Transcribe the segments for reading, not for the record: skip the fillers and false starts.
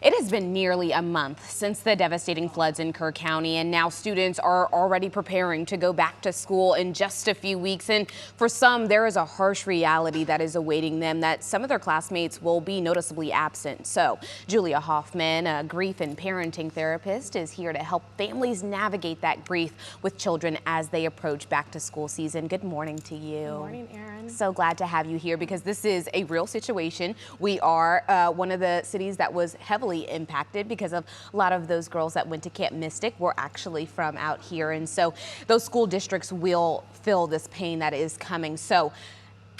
It has been nearly a month since the devastating floods in Kerr County, and now students are already preparing to go back to school in just a few weeks. And for some, there is a harsh reality that is awaiting them, that some of their classmates will be noticeably absent. So Julia Hoffman, a grief and parenting therapist, is here to help families navigate that grief with children as they approach back to school season. Good morning to you. Good morning, Erin. So glad to have you here because this is a real situation. We are one of the cities that was heavily impacted because of a lot of those girls that went to Camp Mystic were actually from out here. And so those school districts will feel this pain that is coming. So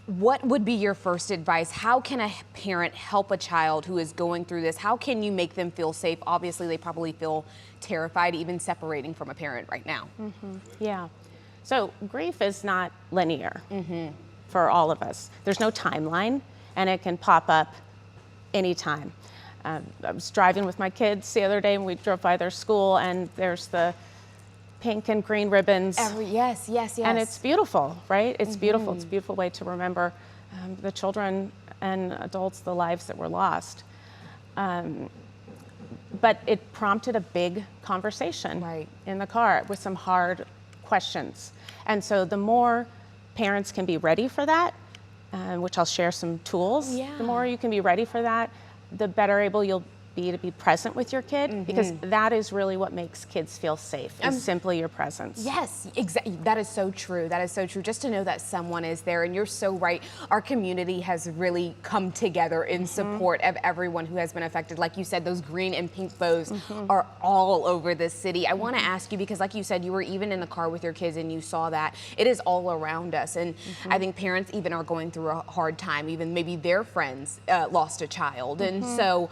what would be your first advice? How can a parent help a child who is going through this? How can you make them feel safe? Obviously, they probably feel terrified even separating from a parent right now. Yeah. So grief is not linear for all of us. There's no timeline, and it can pop up anytime. I was driving with my kids the other day, and we drove by their school, and there's the pink and green ribbons. Yes. And it's beautiful, right? It's beautiful. It's a beautiful way to remember the children and adults, the lives that were lost. But it prompted a big conversation in the car with some hard questions. And so the more parents can be ready for that, which I'll share some tools, the more you can be ready for that, the better able you'll be to be present with your kid, because that is really what makes kids feel safe, is simply your presence. Yes, exactly. That is so true. That is so true. Just to know that someone is there, and you're so right. Our community has really come together in support of everyone who has been affected. Like you said, those green and pink bows are all over the city. I want to ask you, because like you said, you were even in the car with your kids and you saw that. It is all around us. And I think parents even are going through a hard time. Even maybe their friends lost a child. And so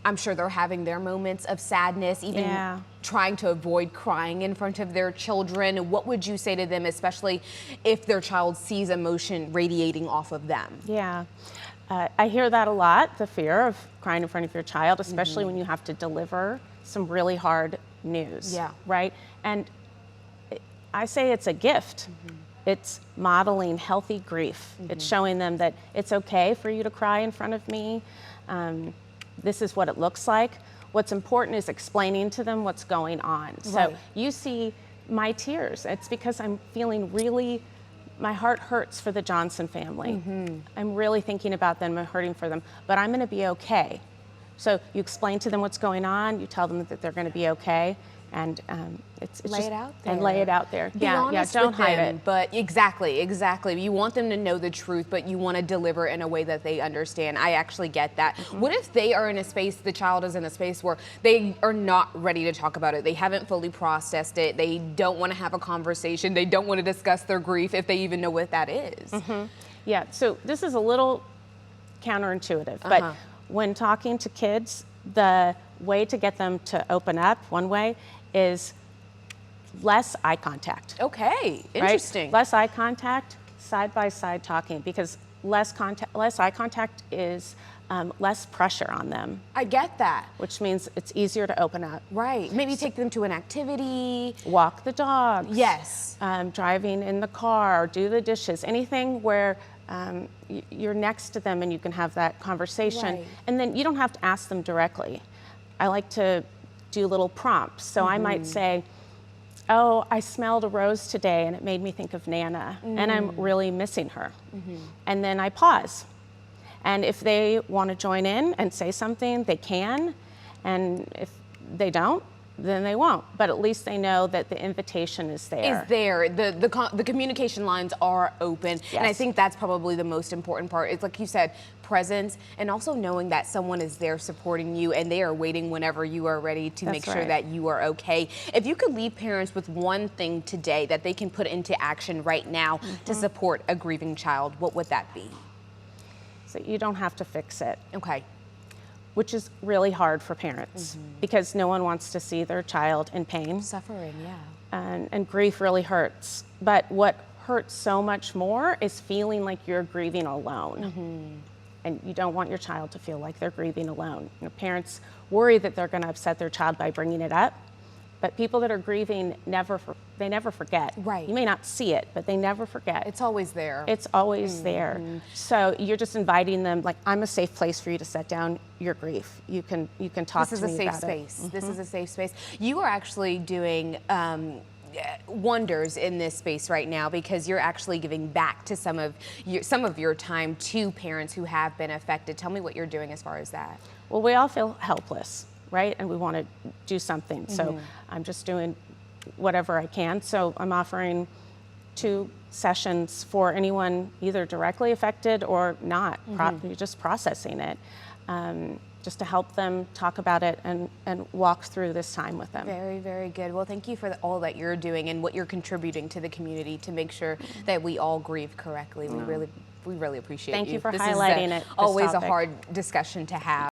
I'm sure they're having their moments of sadness, even trying to avoid crying in front of their children. What would you say to them, especially if their child sees emotion radiating off of them? Yeah, I hear that a lot, the fear of crying in front of your child, especially when you have to deliver some really hard news, right? And I say it's a gift. It's modeling healthy grief. It's showing them that it's okay for you to cry in front of me. This is what it looks like. What's important is explaining to them what's going on. So you see my tears. It's because I'm feeling really, my heart hurts for the Johnson family. I'm really thinking about them and hurting for them, but I'm gonna be okay. So you explain to them what's going on, you tell them that they're gonna be okay, and it's lay just, it out there. And lay it out there. Be honest don't with hide them, it. But exactly. You want them to know the truth, but you want to deliver in a way that they understand. I actually get that. What if they are in a space, the child is in a space where they are not ready to talk about it? They haven't fully processed it. They don't want to have a conversation. They don't want to discuss their grief if they even know what that is. Yeah, so this is a little counterintuitive, but when talking to kids, the way to get them to open up, one way, is less eye contact. Okay, interesting. Right? Less eye contact, side by side talking, because less eye contact is less pressure on them. I get that. Which means it's easier to open up. Right. Maybe take them to an activity. Walk the dogs. Yes. Driving in the car, do the dishes, anything where you're next to them and you can have that conversation. And then you don't have to ask them directly. I like to do little prompts. So I might say, oh, I smelled a rose today and it made me think of Nana, and I'm really missing her. And then I pause. And if they want to join in and say something, they can. And if they don't, then they won't. But at least they know that the invitation is there. The communication lines are open. And I think that's probably the most important part. It's like you said, presence, and also knowing that someone is there supporting you and they are waiting whenever you are ready to make sure that you are okay. If you could leave parents with one thing today that they can put into action right now to support a grieving child, what would that be? So you don't have to fix it. Okay. Which is really hard for parents because no one wants to see their child in pain. Suffering, and grief really hurts. But what hurts so much more is feeling like you're grieving alone. And you don't want your child to feel like they're grieving alone. You know, parents worry that they're going to upset their child by bringing it up, but people that are grieving never they never forget. Right. You may not see it, but they never forget. It's always there. It's always there. So you're just inviting them, like, I'm a safe place for you to set down your grief. You can talk to me about it. This is a safe space. This is a safe space. You are actually doing wonders in this space right now, because you're actually giving back to some of your time to parents who have been affected. Tell me what you're doing as far as that. Well, we all feel helpless, right? And we want to do something. So I'm just doing whatever I can. So I'm offering 2 sessions for anyone either directly affected or not, just processing it, just to help them talk about it and walk through this time with them. Very, very good. Well, thank you for all that you're doing and what you're contributing to the community to make sure that we all grieve correctly. We really appreciate you. Thank you for highlighting it. Always a hard discussion to have.